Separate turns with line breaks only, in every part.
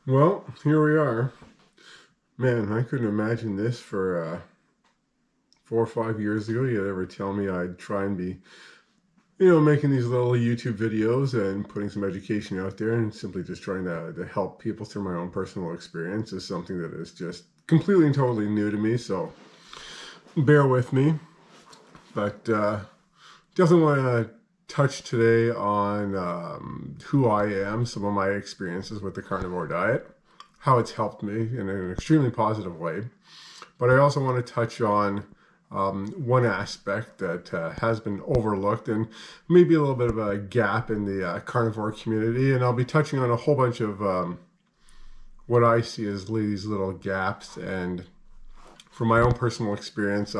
Well, here we are. Man, I couldn't imagine this for 4 or 5 years ago. You'd ever tell me I'd try and be, making these little YouTube videos and putting some education out there and simply just trying to help people through my own personal experience is something that is just completely and totally new to me. So bear with me. But definitely want to touch today on who I am, some of my experiences with the carnivore diet, how it's helped me in an extremely positive way. But I also want to touch on one aspect that has been overlooked and maybe a little bit of a gap in the carnivore community. And I'll be touching on a whole bunch of what I see as these little gaps and from my own personal experience,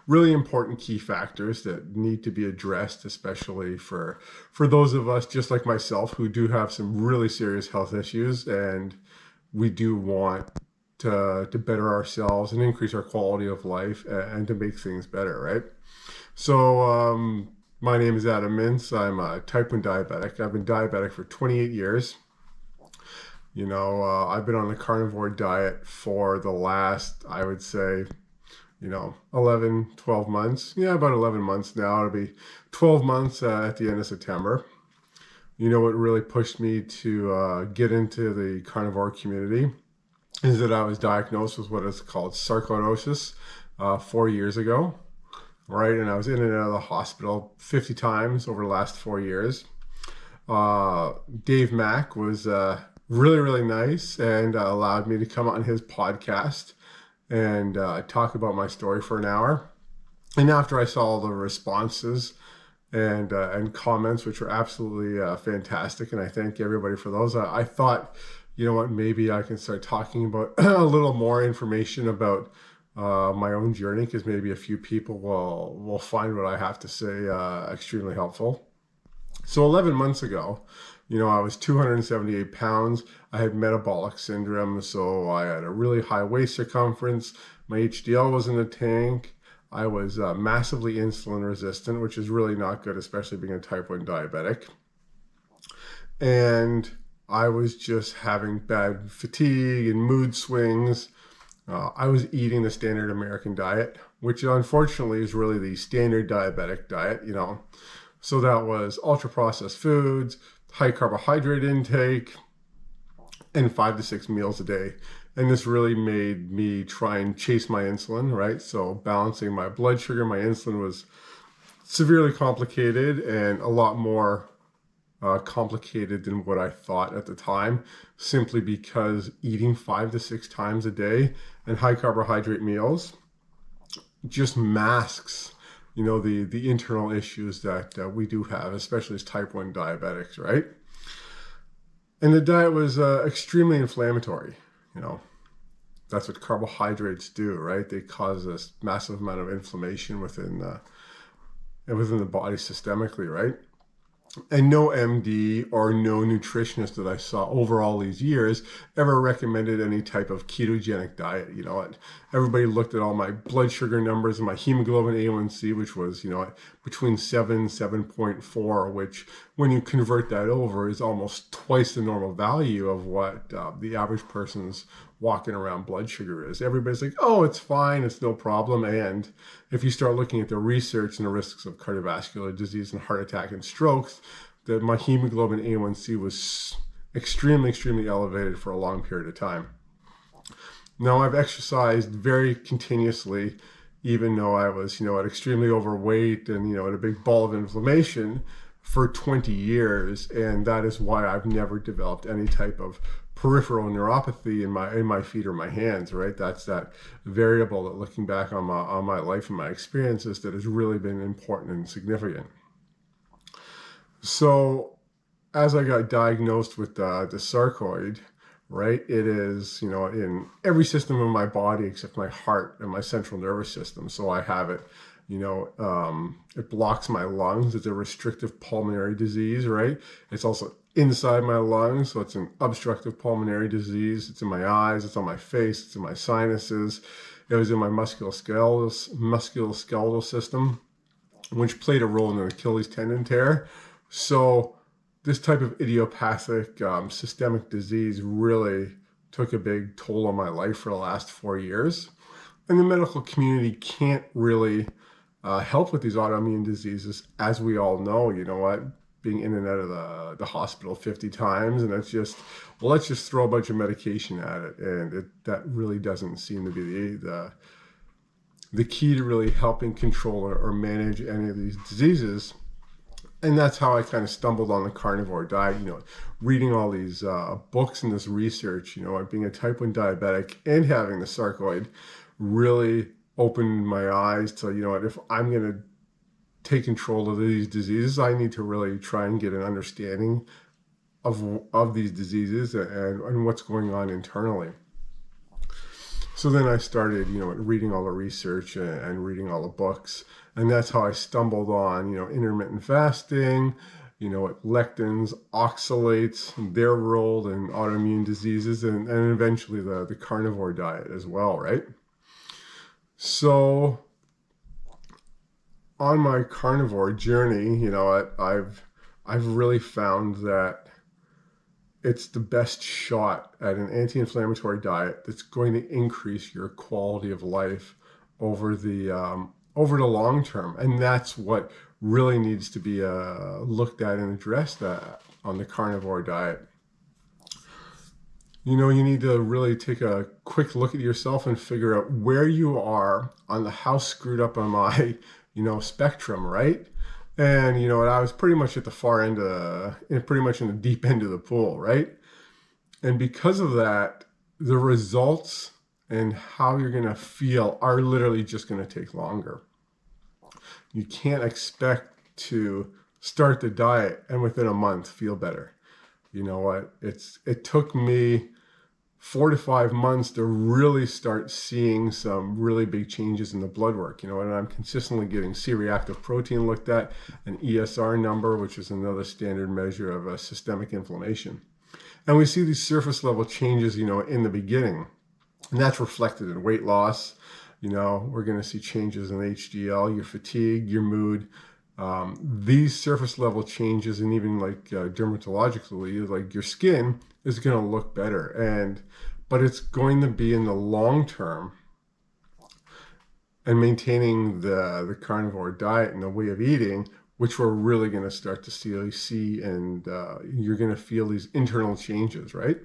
really important key factors that need to be addressed, especially for those of us just like myself who do have some really serious health issues, and we do want to better ourselves and increase our quality of life and to make things better, right? So my name is Adam Mintz. I'm a type 1 diabetic. I've been diabetic for 28 years. I've been on the carnivore diet for the last, I would say, 11, 12 months. Yeah, about 11 months now. It'll be 12 months at the end of September. What really pushed me to get into the carnivore community is that I was diagnosed with what is called sarcoidosis 4 years ago, right? And I was in and out of the hospital 50 times over the last 4 years. Dave Mack was really, really nice and allowed me to come on his podcast and talk about my story for an hour. And after I saw all the responses and comments, which were absolutely fantastic, and I thank everybody for those, I thought, you know what, maybe I can start talking about a little more information about my own journey, because maybe a few people will find what I have to say extremely helpful. So 11 months ago, I was 278 pounds. I had metabolic syndrome, so I had a really high waist circumference. My HDL was in the tank. I was massively insulin resistant, which is really not good, especially being a type 1 diabetic. And I was just having bad fatigue and mood swings. I was eating the standard American diet, which unfortunately is really the standard diabetic diet, So that was ultra processed foods, high carbohydrate intake, and 5 to 6 meals a day. And this really made me try and chase my insulin, right? So balancing my blood sugar, my insulin was severely complicated and a lot more complicated than what I thought at the time, simply because eating 5 to 6 times a day and high carbohydrate meals just masks the internal issues that we do have, especially as type 1 diabetics, right? And the diet was extremely inflammatory. That's what carbohydrates do, right? They cause this massive amount of inflammation within the body systemically, right? And no MD or no nutritionist that I saw over all these years ever recommended any type of ketogenic diet. Everybody looked at all my blood sugar numbers and my hemoglobin A1C, which was, between 7.4, which when you convert that over is almost twice the normal value of what the average person's walking around blood sugar is. Everybody's like, oh, it's fine, it's no problem. And if you start looking at the research and the risks of cardiovascular disease and heart attack and strokes, that my hemoglobin A1C was extremely, extremely elevated for a long period of time. Now, I've exercised very continuously, even though I was, at extremely overweight and, at a big ball of inflammation for 20 years. And that is why I've never developed any type of peripheral neuropathy in my feet or my hands, right? That's that variable that, looking back on my life and my experiences, that has really been important and significant. So as I got diagnosed with the sarcoid, right, it is, in every system of my body except my heart and my central nervous system. So I have it, it blocks my lungs. It's a restrictive pulmonary disease, right? It's also inside my lungs, so it's an obstructive pulmonary disease. It's in my eyes, it's on my face, it's in my sinuses. It was in my musculoskeletal system, which played a role in an Achilles tendon tear. So this type of idiopathic systemic disease really took a big toll on my life for the last 4 years. And the medical community can't really help with these autoimmune diseases, as we all know. You know what? Being in and out of the hospital 50 times, and it's just, well, let's just throw a bunch of medication at it. And that really doesn't seem to be the key to really helping control or manage any of these diseases. And that's how I kind of stumbled on the carnivore diet, reading all these books and this research, being a type 1 diabetic and having the sarcoid really opened my eyes to, if I'm going to take control of these diseases, I need to really try and get an understanding of these diseases and what's going on internally. So then I started, reading all the research and reading all the books. And that's how I stumbled on, intermittent fasting, lectins, oxalates, their role in autoimmune diseases, and eventually the carnivore diet as well, right? So on my carnivore journey, I've really found that it's the best shot at an anti-inflammatory diet that's going to increase your quality of life over the long term. And that's what really needs to be looked at and addressed on the carnivore diet. You need to really take a quick look at yourself and figure out where you are on the how screwed up am I, spectrum, right? And I was pretty much at the far end pretty much in the deep end of the pool, right? And because of that, the results and how you're going to feel are literally just going to take longer. You can't expect to start the diet and within a month feel better. You know what? It took me 4 to 5 months to really start seeing some really big changes in the blood work, and I'm consistently getting C-reactive protein looked at, an ESR number, which is another standard measure of systemic inflammation. And we see these surface level changes, in the beginning, and that's reflected in weight loss. We're going to see changes in HDL, your fatigue, your mood. These surface level changes, and even like dermatologically, like your skin is going to look better, but it's going to be in the long term, and maintaining the carnivore diet and the way of eating, which we're really going to start to see, and you're going to feel these internal changes, right?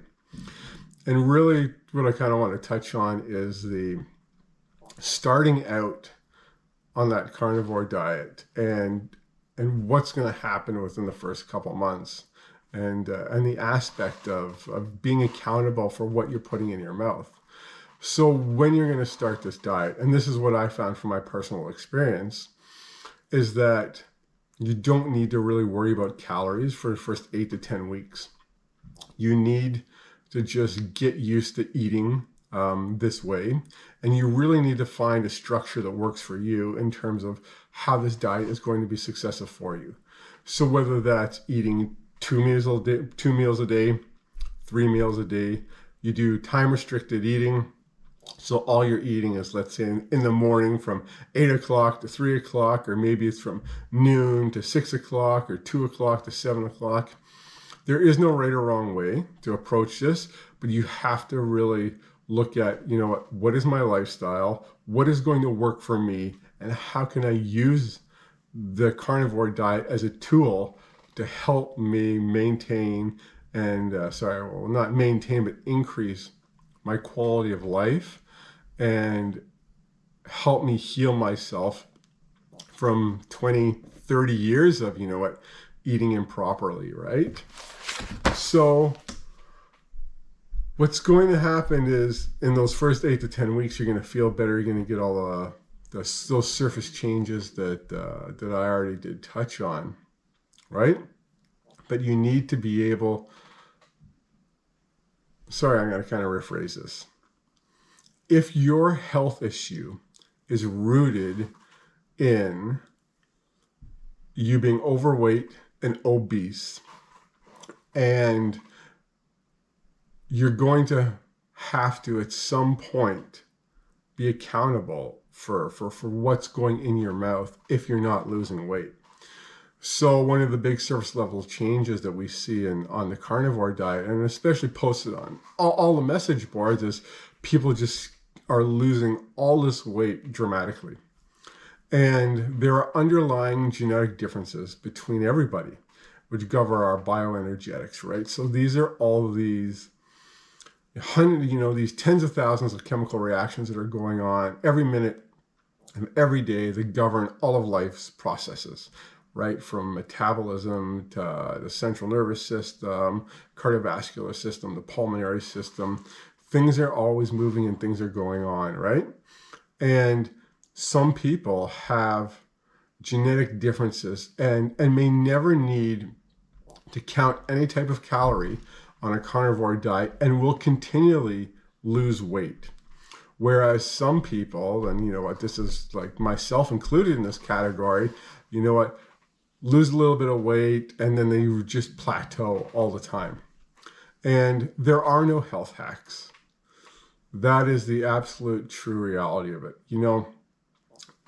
And really what I kind of want to touch on is the starting out on that carnivore diet and what's going to happen within the first couple months, and the aspect of being accountable for what you're putting in your mouth. So when you're going to start this diet, and this is what I found from my personal experience, is that you don't need to really worry about calories for the first 8 to 10 weeks. You need to just get used to eating this way, and you really need to find a structure that works for you in terms of how this diet is going to be successful for you. So whether that's eating 2 meals a day, 3 meals a day, you do time restricted eating. So all you're eating is, let's say, in the morning from 8 o'clock to 3 o'clock, or maybe it's from noon to 6 o'clock, or 2 o'clock to 7 o'clock. There is no right or wrong way to approach this, but you have to really look at, what is my lifestyle? What is going to work for me? And how can I use the carnivore diet as a tool to help me maintain and, not maintain, but increase my quality of life and help me heal myself from 20, 30 years of, eating improperly, right? So what's going to happen is in those first 8 to 10 weeks, you're going to feel better. You're going to get all those surface changes that I already did touch on, right? But you need to be able, I'm going to kind of rephrase this. If your health issue is rooted in you being overweight and obese, and you're going to have to, at some point, be accountable for what's going in your mouth if you're not losing weight. So one of the big surface level changes that we see on the carnivore diet, and especially posted on all the message boards, is people just are losing all this weight dramatically. And there are underlying genetic differences between everybody, which govern our bioenergetics, right? So these are all these these tens of thousands of chemical reactions that are going on every minute and every day that govern all of life's processes, right? From metabolism to the central nervous system, cardiovascular system, the pulmonary system. Things are always moving and things are going on, right? And some people have genetic differences and may never need to count any type of calorie on a carnivore diet and will continually lose weight. Whereas some people, and this is like myself included in this category, lose a little bit of weight and then they just plateau all the time. And there are no health hacks. That is the absolute true reality of it.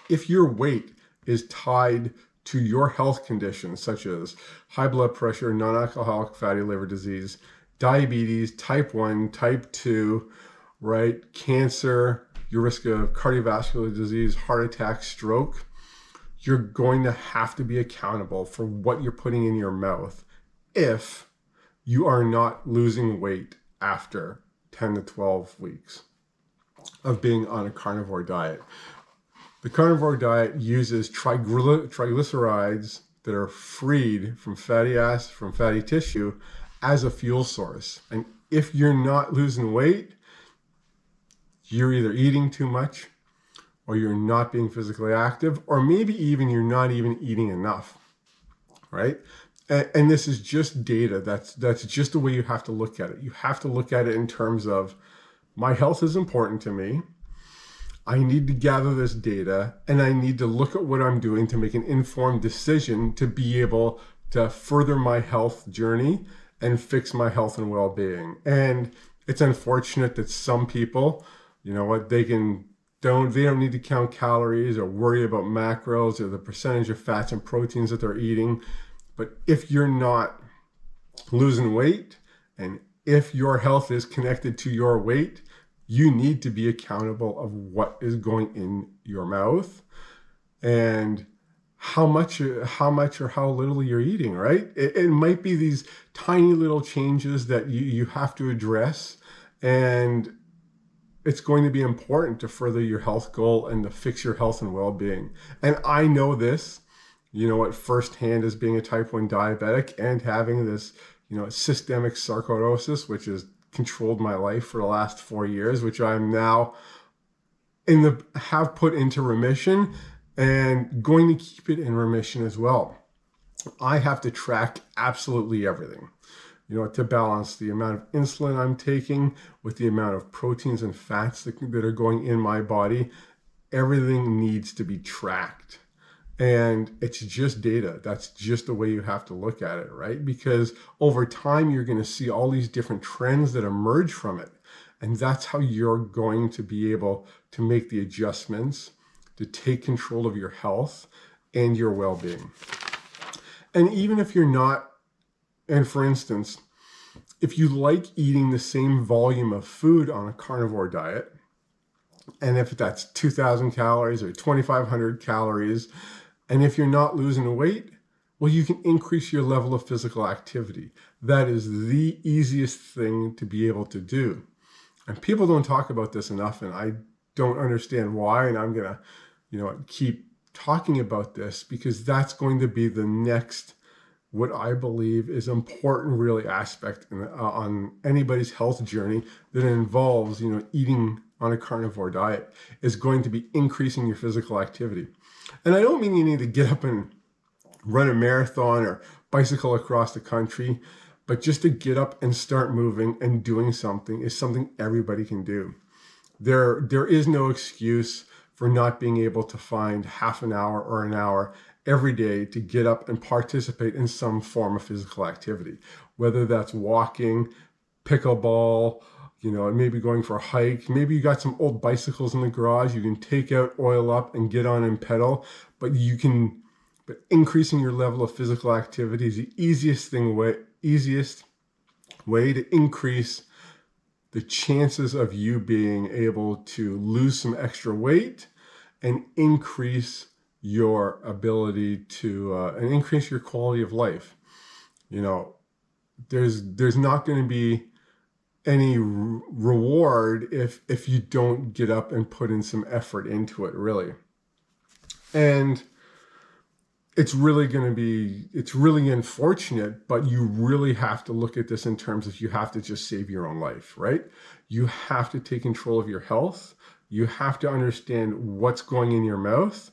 If your weight is tied to your health conditions, such as high blood pressure, non-alcoholic fatty liver disease, diabetes, type 1, type 2, right? Cancer, your risk of cardiovascular disease, heart attack, stroke, you're going to have to be accountable for what you're putting in your mouth if you are not losing weight after 10 to 12 weeks of being on a carnivore diet. The carnivore diet uses triglycerides that are freed from fatty tissue as a fuel source. And if you're not losing weight, you're either eating too much or you're not being physically active, or maybe even you're not even eating enough, right? And this is just data. That's just the way you have to look at it. You have to look at it in terms of, my health is important to me. I need to gather this data and I need to look at what I'm doing to make an informed decision to be able to further my health journey and fix my health and well-being. And it's unfortunate that some people, they don't need to count calories or worry about macros or the percentage of fats and proteins that they're eating. But if you're not losing weight and if your health is connected to your weight, you need to be accountable of what is going in your mouth and how much or how little you're eating, right? It might be these tiny little changes that you have to address, and it's going to be important to further your health goal and to fix your health and well-being. And I know this, firsthand as being a type 1 diabetic and having this, systemic sarcoidosis, which has controlled my life for the last 4 years, which I'm now have put into remission and going to keep it in remission as well. I have to track absolutely everything, to balance the amount of insulin I'm taking with the amount of proteins and fats that are going in my body. Everything needs to be tracked. And it's just data. That's just the way you have to look at it, right? Because over time, you're going to see all these different trends that emerge from it. And that's how you're going to be able to make the adjustments to take control of your health and your well-being. And even if you're not, and for instance, if you like eating the same volume of food on a carnivore diet, and if that's 2,000 calories or 2,500 calories, and if you're not losing weight, well, you can increase your level of physical activity. That is the easiest thing to be able to do. And people don't talk about this enough, and I don't understand why. And I'm going to, keep talking about this because that's going to be the next, what I believe is important really aspect on anybody's health journey that involves, eating on a carnivore diet is going to be increasing your physical activity. And I don't mean you need to get up and run a marathon or bicycle across the country, but just to get up and start moving and doing something is something everybody can do. There is no excuse for not being able to find half an hour or an hour every day to get up and participate in some form of physical activity, whether that's walking, pickleball, maybe going for a hike. Maybe you got some old bicycles in the garage. You can take out, oil up, and get on and pedal. But you can but increasing your level of physical activity is the easiest way to increase the chances of you being able to lose some extra weight and increase your ability to and increase your quality of life. You know, there's not going to be any reward if you don't get up and put in some effort into it, really. And it's really unfortunate, but you really have to look at this in terms of you have to just save your own life, right? You have to take control of your health. You have to understand what's going in your mouth,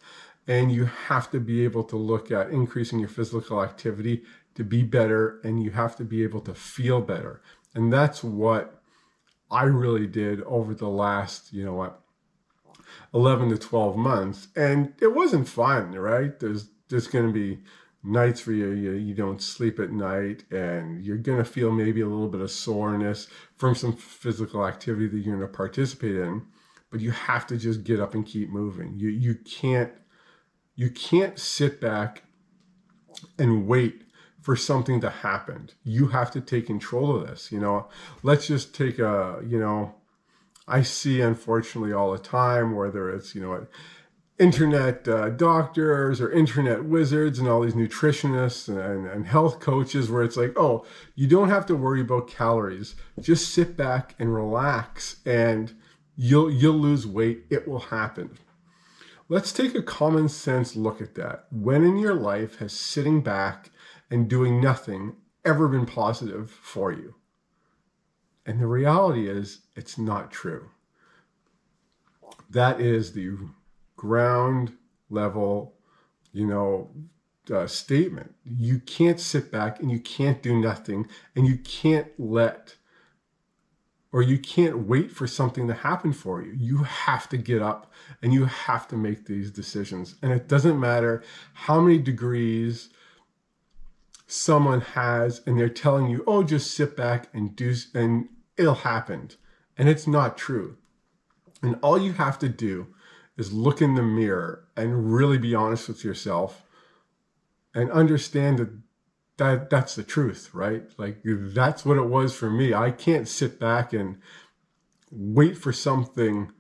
and you have to be able to look at increasing your physical activity to be better, and you have to be able to feel better. And that's what I really did over the last, 11 to 12 months. And it wasn't fun, right? There's going to be nights where you don't sleep at night, and you're going to feel maybe a little bit of soreness from some physical activity that you're going to participate in, but you have to just get up and keep moving. You can't sit back and wait for something to happen. You have to take control of this. Let's just take I see, unfortunately, all the time, whether it's, internet doctors or internet wizards and all these nutritionists and health coaches, where it's like, oh, you don't have to worry about calories. Just sit back and relax and you'll lose weight. It will happen. Let's take a common sense look at that. When in your life has sitting back and doing nothing ever been positive for you? And the reality is, it's not true. That is the ground level, statement. You can't sit back and you can't do nothing, and you can't wait for something to happen for you. You have to get up and you have to make these decisions. And it doesn't matter how many degrees someone has and they're telling you, oh, just sit back and it'll happen. And it's not true. And all you have to do is look in the mirror and really be honest with yourself and understand that's the truth, right? Like, that's what it was for me. I can't sit back and wait for something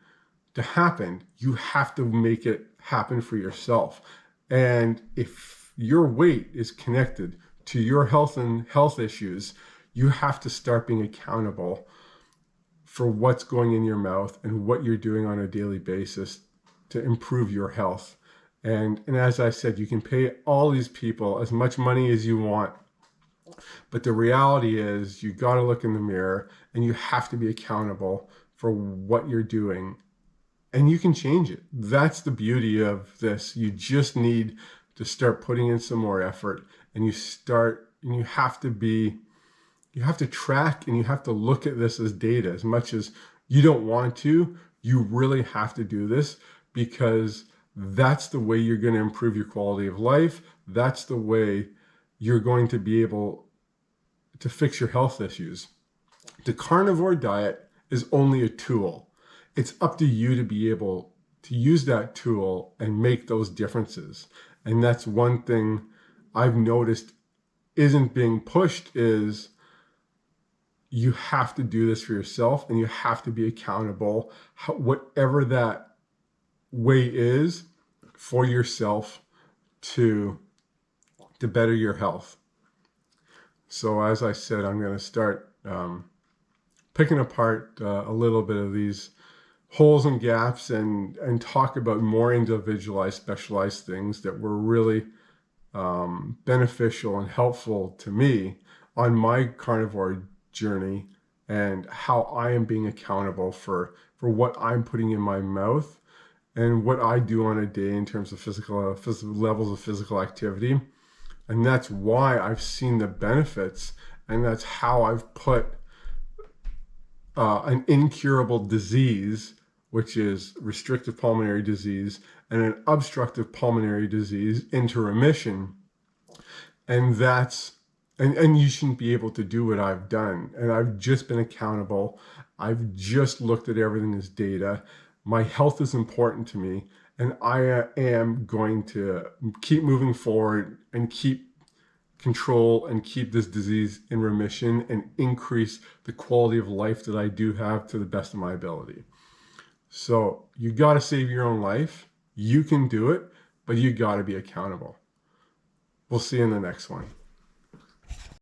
to happen. You have to make it happen for yourself. And if your weight is connected to your health and health issues, you have to start being accountable for what's going in your mouth and what you're doing on a daily basis to improve your health. And as I said, you can pay all these people as much money as you want, but the reality is you got to look in the mirror and you have to be accountable for what you're doing, and you can change it. That's the beauty of this. You just need to start putting in some more effort, and you have to track, and you have to look at this as data. As much as you don't want to, you really have to do this, because that's the way you're going to improve your quality of life. That's the way you're going to be able to fix your health issues. The carnivore diet is only a tool. It's up to you to be able to use that tool and make those differences. And that's one thing I've noticed isn't being pushed, is you have to do this for yourself, and you have to be accountable, whatever that way is, for yourself to better your health. So as I said, I'm going to start picking apart a little bit of these holes and gaps and talk about more individualized, specialized things that were really beneficial and helpful to me on my carnivore journey, and how I am being accountable for what I'm putting in my mouth and what I do on a day in terms of physical levels of physical activity. And that's why I've seen the benefits, and that's how I've put an incurable disease, which is restrictive pulmonary disease, and an obstructive pulmonary disease into remission. And and you shouldn't be able to do what I've done. And I've just been accountable. I've just looked at everything as data. My health is important to me, And I am going to keep moving forward and keep control and keep this disease in remission and increase the quality of life that I do have to the best of my ability. So you got to save your own life. You can do it, but you got to be accountable. We'll see you in the next one.